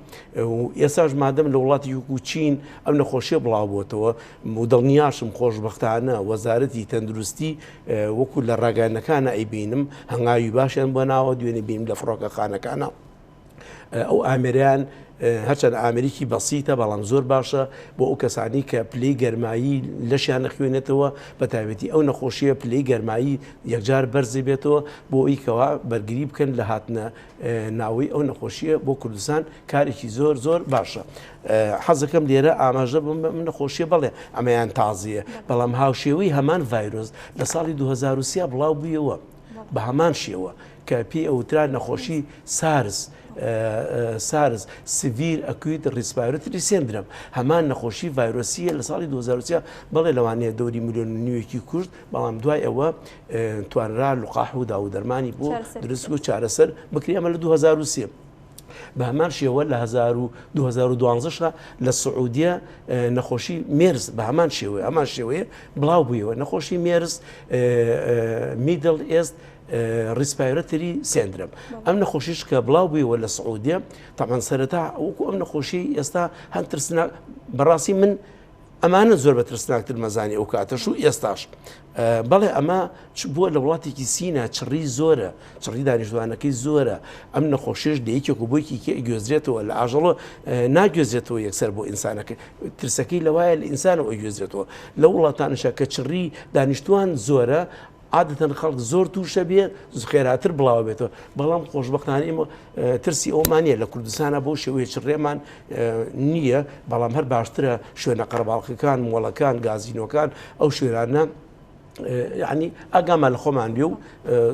ئێساش مادەم لە وڵاتی وەکو چین ئەم نەخۆشیە بڵاو بۆتەوە و دڵنیاشم خۆشبەختانە وەزارەتی تەندروستی وەکو لە ڕاگەیانەکانە ئەیبینم هەنگاوی باشیان بۆ ناوە دوێنێ بینم لە فڕۆکەخانەکانە ئەو ئامێریان هەرچەند ئامریکی بەسیتە بەڵام زۆر باشە بۆ ئەو کەسانی کە پلەی گەرمایی لەشیان نەخوێنێتەوە بە تایبەتی ئەو نەخۆشیە پلەی گەرمایی یەکجار بەرزی بێتەوە بۆ ئەوەی بەرگری بکەن لە هاتنە ناوەی ئەو نەخۆشیە بۆ کوردستان کارێکی زۆر زۆر باشە. حەزەکەم لێرە ئاماژە بم نەخۆشیە بەڵێ ئەمەیان تازیە بەڵام هاوشێوەی هەمان ڤایرۆس لە ساڵی 2023 بڵاو بوویەوە بە هەمان شێوە کە پێی ئەوترا نەخۆشی سارس سڤیر ئەکویت ڕیسپایرۆتری سێندرم هەمان نەخۆشی ڤایرۆسیە لە ساڵی 2023 بەڵێ لەوانەیە دەوری ملیۆن نیوەکی کوشت بەڵام دوای ئەوە توانرا لقاح و داو دەرمانی بۆ دروست و چارەسەر بکرێمە لە 2023 بە هەمان شێوە لە 2012 لە سعودیە نەخۆشی مێرز بە هەمان شێوەیە بڵاو بوویەوە نەخۆشی مێرز میدل ئێست ریسپایرۆتری سێندرم ئەم نەخۆشیش کە بڵاو بوویەوە لە سعودیە تامان سەرەتا وەکو ئەم نەخۆشی ئێستا هەند ترسناک بەڕاستی من ئەمانە زۆر بە ترسناکتر مەزانی ئەو کاتەش و ئێستاش بەڵێ ئەمە بووە لە وڵاتێکی سینە چڕی زۆرە چڕی دانیشتوانەکەی زۆرە ئەم نەخۆشیش دەیەکێک و بۆیکی گوێزرێتەوە لە ئاژەڵۆ ناگوێزرێتەوە یەکسەر بۆ ئینسانەکە ترسەکەی لەوایە لە ئینسانەوە گوێزرێتەوە لە وڵاتانشە کە چڕی دانیشتوان زۆرە عادەتەن خەڵک زۆر تووشە بێت خێراتر بڵاو بێتەوە بەڵام خۆشبەختانە ئێمە ترسی ئەومانە لە کوردستانە بۆ شێوەیە چڕێمان نییە بەڵام هەر باشترە شوێنە قەرەباڵغەکان مۆڵەکان گازینۆکان ئەو شوێرانە یعنی ئاگامان لە خۆمان بێ و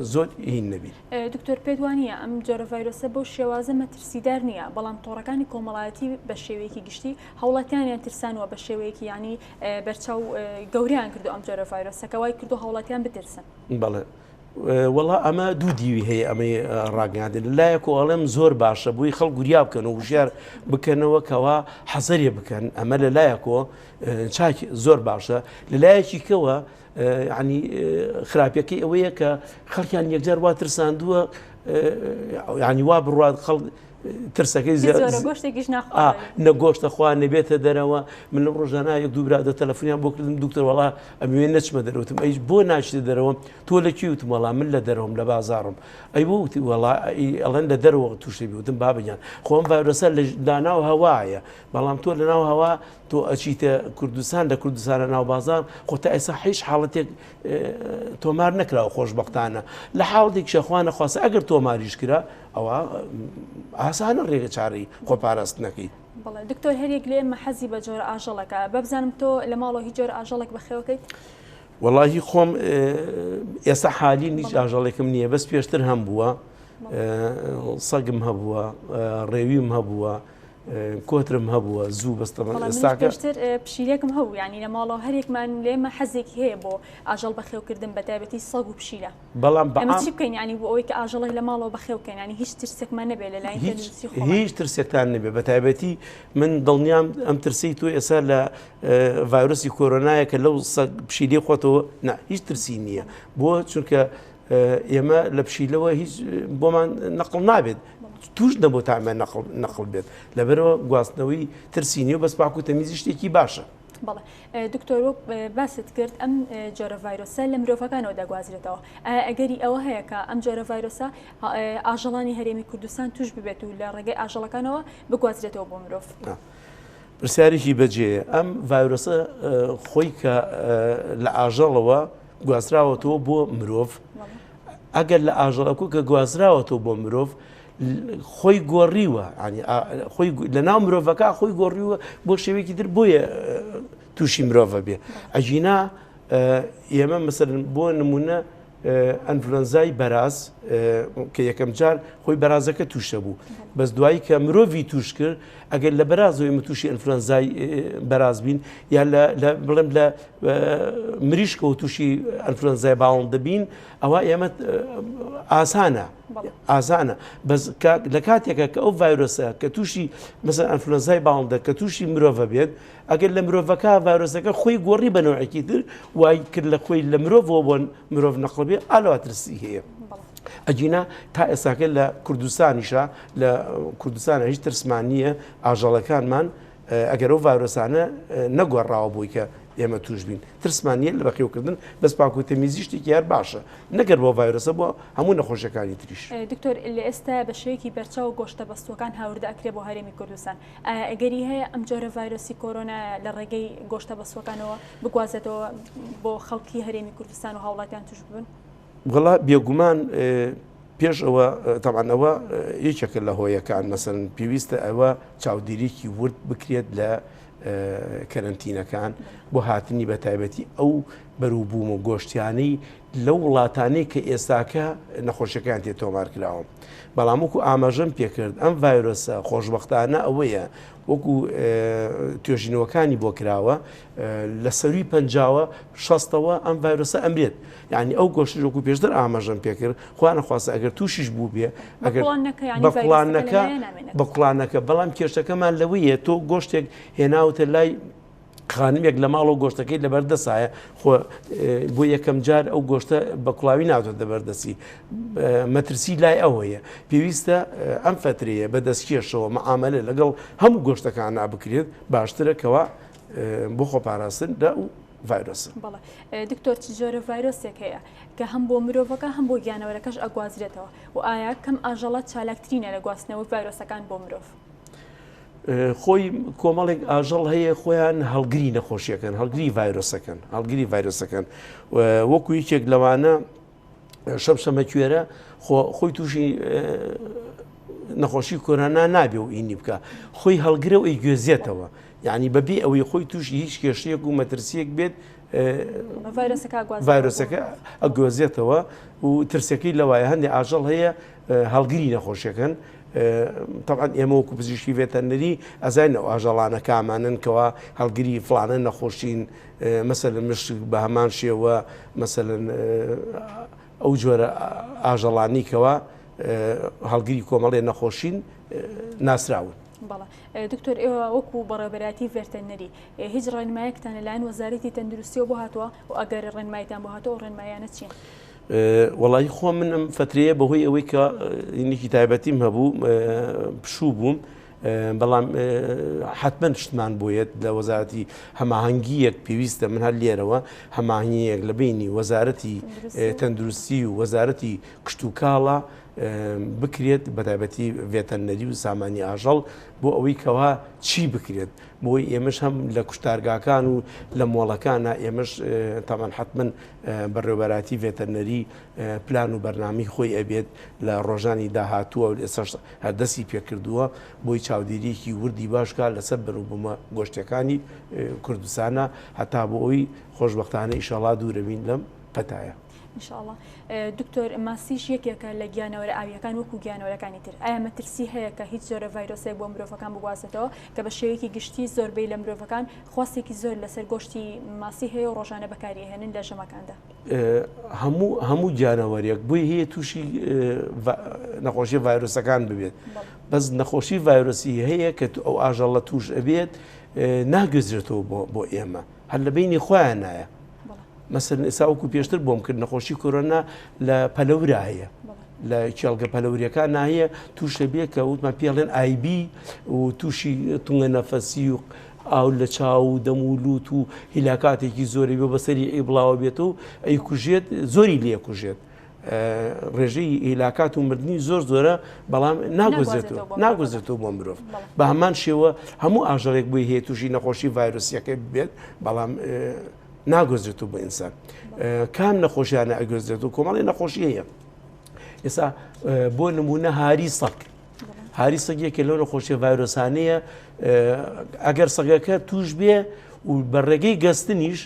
زۆر هین نەبی دکتۆر پێت وانە ئەم جۆرە ڤایرۆسە بۆ شێوازە مەترسیدار نییە بەڵام تۆڕەکانی کۆمەڵایەتی بە شێوەیەکی گشتی هەوڵاتیانیان ترسانەوە بە شێوەیەکی ینی بەرچاو گەوریان کردو ئەم جۆرە ڤایرۆسەکە وای کردو هەوڵاتیان بترسن بەڵێ وەڵا ئەمە دوو دیوی هەیە ئەمەی ڕاگەاندن لایەک و ئەڵێم زۆر باشە بووی خەڵ گوریا بکەن و وژار بکەنەوە کەوا حەزەریە بکەن ئەمە لە لایەکەوە چاک زۆر باشە لە لایەکی کەوە ینی خراپەکەی ئەوەیە کە خەڵکیان یەکجار وا ترساندووە ینی وا بڕات خەڵ ترسەکەی نەگۆشتە خوا نەبێتە دەرەوە من لە ڕۆژانە یەک دوو برادە تەلەفۆنیان بۆ کردم دوکتۆر وەڵا ئەمێ نەچمە دەرەوتم ئەیش بۆ ناچێت دەرەوە تۆ لەکی وتم وەڵا من لە دەرەوەم لە بازاڕم ئەی بۆ وتی وەڵا ئەڵەن لە دەرەوە تووشی بوتم بابیان خۆم ڤایرۆسە لە داناو هەوایە بەڵام تۆ لە ناو هەوا تۆ ئەچیتە کوردستان لە کوردستانە ناو بازار خۆتە ئێستا هیچ حاڵەتێک تۆمار نەکراوە خۆشبەختانە لە حاڵێک شەخوانە خواستە ئەگەر تۆماریش کرا ئەوە ئاسانە ڕێگە چارەی خۆپاراستنەکەی بەڵێ دکتۆر هەرێک لێ ئێمە حەزی بە جۆرە ئاژەڵەکە بەبزانم تۆ لە ماڵەوە هیچ جۆرە ئاژەڵێک بەخێوەکەیت وەڵاهی خۆم ئێستا حالی هیچ ئاژەڵێکم نییە بەس پێشتر هەم بووە سەگم هەبووە ڕێویم هەبووە کۆترم هەبووە زوو بەستەمەستاکەشتر پشیلێکم هەبوو ینی لە ماڵەوە هەرێکمان لێمە حەزێکی هەیە بۆ ئاژەڵ بەخێوکردن بە تایبەتی سەگ و پشیلە بەڵام ئەمە چی بکەین ینی بۆ ئەوەی کە ئاژەڵی لە ماڵەوە بەخێوکەین ینی هیچ ترسێکمان نەبێت لە لای هیچ ترسێکتان نەبێت بە تایبەتی من دڵنیام ئەم ترسی تۆ ئێستا لە ڤایرۆسی کۆرۆنایە کە لەو سەگ پشیلێ خۆتەوە هیچ ترسی نییە بۆ چونکە ئێمە لە پشیلەوە هیچ بۆمان نەقڵ نابێت توش نەبوو تامە نەقڵ بێت لەبەرەوە گواستنەوەی ترسی نیە و بەس پاک و تەمیزی شتێکی باشە بەڵێ دکتۆر باست کرد ئەم جۆرە ڤایرۆسە لە مرۆڤەکانەوە دەگوازرێتەوە ئەگەری ئەوە هەیە کە ئەم جۆرە ڤایرۆسە ئاژەڵانی هەرێمی کوردستان توش ببێت و لە ڕێگەی ئاژەڵەکانەوە بگوازرێتەوە بۆ مرۆڤ پرسیارێکی بەجێ ئەم ڤایرۆسە خۆی کە لە ئاژەڵەوە گوازراوەتەوە بۆ مرۆڤ ئەگەر لە ئاژەڵەکو کە گوازراوەتەوە بۆ مرۆڤ خۆی گۆڕیوە لە ناو مرۆڤەکە خۆی گۆڕیوە بۆ شێوەیەکی تر بۆیە تووشی مرۆڤە بێ ئەژینا ئێمە مەسەرن بۆ نمونە ئەنفلۆنزای بەراز کە یەکەم جار خۆی بەرازەکە تووشە بوو بەس دوایی کە مرۆڤی توش کرد ئەگەر لە بەرازەوە ئێمە تووشی ئەنفلۆنزای بەراز بین یا بڵێم لە مریشکە و تووشی ئەنفلۆنزای باڵند دەبین ئەوە ئێمە ئاسانە بەس لە کاتێکە کە ئەو ڤایرۆسە کە تووشی مەسەر ئەنفلۆنزای باڵندە کە تووشی مرۆڤە بێت ئەگەر لە مرۆڤەکە ڤایرۆسەکە خۆی گۆڕی بە نوعێکی تر وای کرد لە خۆی لە مرۆڤەوە بۆ مرۆڤ نەقڵ بێ ئالوا ترسی هەیە ئەجینا تا ئێستاکە لە کوردستانیشە لە کوردستانە هیچ ترسمان نییە ئاژەڵەکانمان ئەگەر ئەو ڤایرۆسانە نەگۆڕاوە بووی کە ئێمە توش بین ترسمان نیە لە بەخێوکردن بەس پاک و تەمیزی شتێکی یار باشە نەگەر بۆ ڤایرۆسە بۆ هەموو نەخۆشیەکانی تریش دکتۆر لە ئێستا بە شێوەیەکی بەرچاو گۆشتە بەستوەکان هاوردە ئەکرێ بۆ هەرێمی کوردستان ئەگەری هەیە ئەم جۆرە ڤایرۆسی کۆرۆنا لە ڕێگەی گۆشتە بەستوەکانەوە بگوازێتەوە بۆ خەڵکی هەرێمی کوردستان و هاوڵاتیان توش ببن وڵا بێگومان پێش ئەوە تەمانەوە یەکێکە لە هۆیەکان مەسەن پێویستە ئەوە چاودێریکی ورد بکرێت لە کەرنتینەکان بۆ هاتنی بە تایبەتی ئەو بەرووبووم و گۆشتیانەی لەو وڵاتانەی کە ئێستاکە نەخۆشیەکان تێ تۆمار کراوە بەڵام وەکو ئاماژەم پێکرد ئەم ڤایرۆسە خۆشبەختانە ئەوەیە وەکو توێژینەوەکانی بۆ کراوە لە سەروی پەنجاوە شەستەوە ئەم ڤایرۆسە ئەمرێت یعنی ئەو گۆشتش وەکو پێشتر ئاماژەم پێکرد خوا نەخواستە ئەگەر تووشیش بوو بێ بە کوڵانەکە بەڵام کێشەکەمان لەوەیە تۆ گۆشتێک هێناوتە لای خانمێک لە ماڵەوە گۆشتەکەی لەبەردەسایە خۆ بۆ یەکەم جار ئەو گۆشتە بە کوڵاوی ناوتە دەبەردەسی مەترسی لای ئەوەیە پێویستە ئەم فترەیە بە دەستکێشەوە مەعاملە لەگەڵ هەموو گۆشتەکان نابکرێت باشترەکەوە بۆ خۆپاراستن دا و ڤایرۆسە. بەڵێ دکتۆر چ جۆرە ڤایرۆسێک هەیە کە هەم بۆ مرۆڤەکە هەم بۆ گیانەوەرەکەش ئەگوازرێتەوە و ئایا کەم ئاژەڵە چالاکترینە لە گواستنەوەی ڤایرۆسەکان بۆ مرۆڤ؟ خۆی کۆمەڵێک ئاژەڵ هەیە خۆیان هەڵگری نەخۆشیەکەن هەڵگری ڤایرۆسەکەن وەکو یەکێک لەوانە شەمشەمە کوێرە خۆی تووشی نەخۆشی کۆرۆنا نابێ و ئینی بکە خۆی هەڵگرە و ئەیگوێزێتەوە یعنی بەبێ ئەوەی خۆی تووشی هیچ کێشەیەک و مەترسیەک بێت ڤایرۆسەکە ئەگوێزێتەوە و ترسەکەی لەوایە هەندێک ئاژەڵ هەیە هەڵگری نەخۆشیەکەن طبعا ئێمە وەکو پزیشکی ڤێتەرنەری ئەزانین ئەو ئاژەڵانە کامانن کەوا هەڵگری فڵانە نەخۆشین مەسەلەن مشک بە هەمان شێوە مەسەلەن ئەو جۆرە ئاژەڵانی کەوا هەڵگری کۆمەڵێ نەخۆشین ناسراون. بەڵێ دکتۆر ئێوە وەکو بەڕێوەبەراتی ڤێرتەرنەری هیچ ڕێنمایەکتان لەلایەن وەزارەتی تەندروستیەوە بۆ هاتووە و ئەگەر ڕێنمایتان بۆ هاتووە ڕێنمایانە چین؟ وەڵی خۆ منم فترەیە بەهۆی ئەوەی کە نێکی تایبەتیم هەبوو پشوو بووم بەڵام حتمما شتمان بۆیەت لە وەزارەتی هەماهەنگیەک پێویستە من هەر لێرەوە هەماهنگیەک لە بینی وەزارەتی تەندروستی و وەزارەتی کشت و کاڵە بکرێت بەتایبەتی ڤێتەرنەری و سامانی ئاژەڵ بۆ ئەوەی کەوا چی بکرێت بۆی ئێمەش هەم لە کوشتارگاکان و لە مۆڵەکانە ئێمەش تامان حتمما بەڕێوەبەراتی ڤێتەرنەری پلان و بەرنامی خۆی ئەبێت لە ڕۆژانی داهاتووە و ئێستا هەردەستی پێکردووە بۆی چاودێریەکی وردی باشکە لەسەر بەروبوومە گۆشتەکانی کوردستانە هەتا بۆ ئەوی خۆشبەختانە ئیشەڵا دوورەبین لەم پەتایە. ئینشاءڵڵا دکتۆر ماسیش یەکێکە لە گیانەوەرە ئاویەکان وەکو گیانەوەرەکانی تر ئایا مەترسی هەیە کە هیچ جۆرە ڤایرۆسێک بۆ مرۆڤەکان بگوازێتەوە کە بە شێوەیەکی گشتی زۆربەی لە مرۆڤەکان خواستێکی زۆر لەسەر گۆشتی ماسی هەیە و ڕۆژانە بەکاریهێنن لە ژەمەکاندا؟ هەموو گیانەوەریەک بۆی هەیە تووشی نەخۆشی ڤایرۆسەکان ببێت بەس نەخۆشی ڤایرۆسی هەیە کە ئەو ئاژەڵە توش ئەبێت ناگوێزرێتەوە بۆ ئێمە هەر لە بینی خۆیان نایە مەسەلەن ئێستا وەکو پێشتر بۆم کرد نەخۆشی کۆرۆنا لە پەلەورا هەیە لە کێڵگە پەلەوریەکان ناهەیە تووشە بێ کە وتمان پێڵێن ئایبی و تووشی تونگە نەفەسی و ئاو لە چاو و دەم و لووت و هیلاکاتێکی زۆری بێ بەسەری ئەی بڵاوە بێتەوە ئەی کوژێت زۆری لێ کوژێت ڕێژەی هیلاکات و مردنی زۆرە بەڵام ناگوزێتەوە بۆ مرۆڤ بە هەمان شێوە هەموو ئاژەڵێک بۆی هەیە تووشی نەخۆشی ڤایرۆسیەکە بێت بەڵام ناگۆزرێتەوە بۆ ئینسان کام نەخۆشیانە ئەگۆزرێتەوە کۆمەڵی نەخۆشی هەیە ئێستا بۆ نمونە هاری سەگێکە لەو نەخۆشیە ڤایرۆسانەیە ئەگەر سەگەکە توش بێ و بە ڕێگەی گەستنیش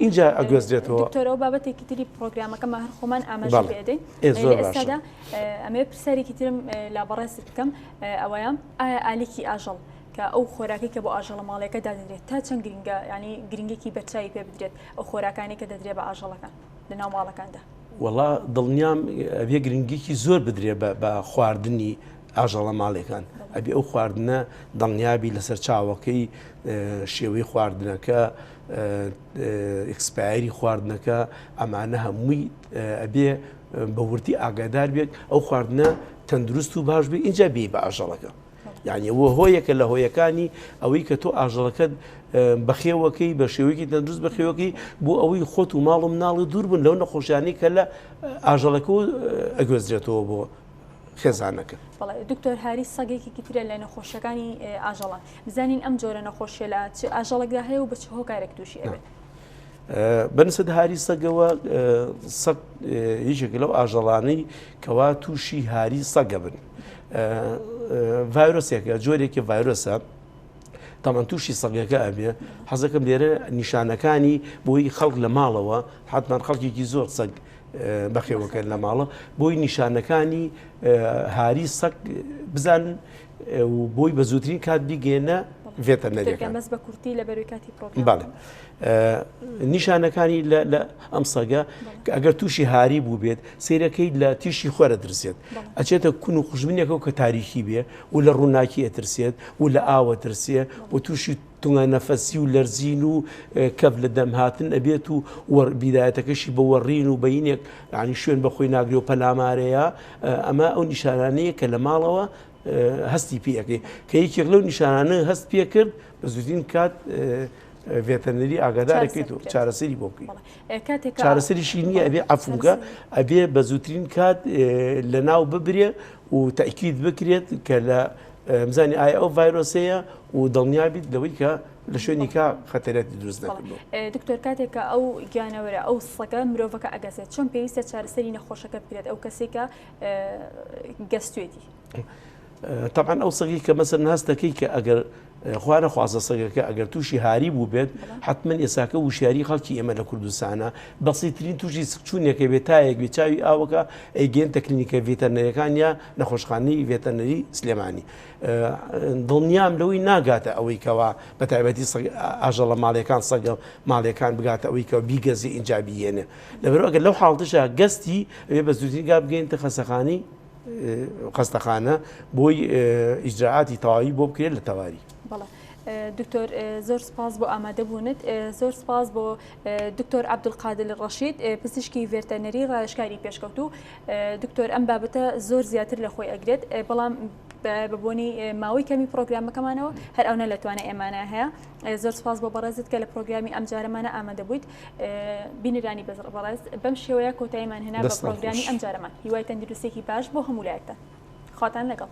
اینجا ئەگۆزرێتەوە. دکتۆرەوە بابەتێکی تری پرۆگرامەکەمە هەر خۆمان ئاماژە پێدەین ئێستادا ئەمێ پرسیارێکی ترم لا بەڕێست بکەم ئەوەیە ئایا ئالیکی ئاژەڵ کە ئەو خۆراکی کە بۆ ئاژەڵە ماڵەکە دادرێت تا چەند گرنگە ینی گرنگێکی بەرچاوی پێ بدرێت ئەو خۆراکانی کە دەدرێت بە ئاژەڵەکان لە ناو ماڵەکاندا؟ وەڵا دڵنیام ئەبێ گرنگێکی زۆر بدرێت بە خواردنی ئاژەڵە ماڵەکان ئەبێ ئەو خواردنە دڵنیابی لەسەر چاوەکەی شێوەی خواردنەکە ئەکسپایری خواردنەکە ئەمانە هەمووی ئەبێ بە ورتی ئاگادار بێت ئەو خواردنە تەندروست و باش بێ اینجا بێ بە ئاژەڵەکە یعنی ئەوە هۆیەکە لە هۆیەکانی ئەوەی کە تۆ ئاژەڵەکەت بەخێوەکەی بە شێوەیەکی تەندروست بەخێوەکەی بۆ ئەوەی خۆت و ماڵ و مناڵی دوور بن لەو نەخۆشیانەی کە لە ئاژەڵەکە ئەگوێزرێتەوە بۆ خێزانەکە. بەڵێ دکتۆر هاری سەگێکی ترە لە نەخۆشیەکانی ئاژەڵان بزانین ئەم جۆرە نەخۆشیە لە چ ئاژەڵێکدا هەیە و بە چ هۆکارێک تووشی ئەبێت؟ بەنسبەت هاری سەگەوە سەگ هیچێک لەو ئاژەڵانەی کەوا تووشی هاری سەگە بن ڤایرۆسێکە جۆرێکی ڤایرۆسە تامان تووشی سەگەکە ئەبێ حەزەکەم لێرە نیشانەکانی بۆی خەڵک لە ماڵەوە حتمان خەڵکێکی زۆر سەگ بەخێوەکەن لە ماڵە بۆی نیشانەکانی هاری سەگ بزانن و بۆی بە زووترین کات بیگەێنە ڤێتەرنەریەکان بەس بە کورتی لە بەروی کاتی پرۆگرام. بەڵێ نیشانەکانی لە ئەم سەگە ئەگەر تووشی هاری بوو بێت سیرەکەی لە تیشی خۆرە درسێت ئەچێتە کون و خوژبینێکەوە کە تاریخی بێ و لە ڕووناکی ئەترسێت و لە ئاوە ترسێ و تووشی تونگە نەفەسی و لەرزین و کەف لە دەمهاتن ئەبێت و بیدایەتەکەشی بە وەڕین و بەینێک ینی شوێن بەخۆی ناگری و پەلامارەیە ئەمە ئەو نیشانانەیە کە لە ماڵەوە هەستی پێەکەی کە یەکێک لەو نیشانانە هەست پێ کرد بە زووترین کات ڤێتەرنەری ئاگادارەکەیت و چارەسەری بۆ بکەیت چارەسەریشی نییە ئەبێ عەفوگە ئەبێ بە زووترین کات لە ناو ببرێ و تەئکید بکرێت کە لە مزانی ئایا ئەو ڤایرۆسەیە و دڵنیابیت لەوەی کە لە شوێنیکە خەتەرەتی دروست نەکردەوە. دکتۆر کاتێککە ئەو گیانەوەرە ئەو سەگە مرۆڤەکە ئەگەسێت چۆن پێویستە چارەسەری نەخۆشەکە بکرێت ئەو کەسێکە گەستوێتی. طبعا ئەو سەگی کە مەسەن هەستەکەی کە ئەگەر خوا نەخوازە سەگەکە ئەگەر تووشی هاری بوو بێت حتمما ئێساکە وشیاری خەڵکی ئێمە لە کوردستانە بەسیترین تووشی سکچوونێکە بێت تایەک بێ چاوی ئاوەکە ئەیگەێنتە کلینیکە ڤێتەرنەریەکان یا نەخۆشخانەی ڤێتەرنەری سلێمانی. دڵنیام لەوەی ناگاتە ئەوەی کەوا بە تایبەتی ئاژەڵە ماڵیەکان سەگە ماڵیەکان بگاتە ئەوەی کە بیگەزی ئینجا بهێنێ لەبەرەوە ئەگەر لەو حاڵتشە گەستی ئەوێ بە زووترین گا بگەینتە خەستەخانەی خەستەخانە بۆی ئیجراعاتی تەواوی بۆ بکرێت لە تەواری. دکتۆر زۆر سپاس بۆ ئامادەبوونت زۆر سپاس بۆ دکتۆر عەبدولقادر ڕەشید پزیشکی ڤێتەرنەری ڕایشکاری پێشکەوتوو. دکتۆر ئەم بابەتە زۆر زیاتر لە خۆی ئەگرێت بەڵام بەبوونی ماوەی کەمی پرۆگرامەکەمانەوە هەر ئەو نەلەتوانە ئێمانە هەیە. زۆر سپاس بۆ بەڕێزت کە لە پرۆگرامی ئەم جارەمانە ئامادە بوویت. بینەرانی بەڕێز بەم شێوەیە کۆتاییمان هێنا بە پرۆگرامی ئەم جارەمان هیوای تەندروستێکی باش بۆ هەموو لایەکتان. خواتان لەگەڵ.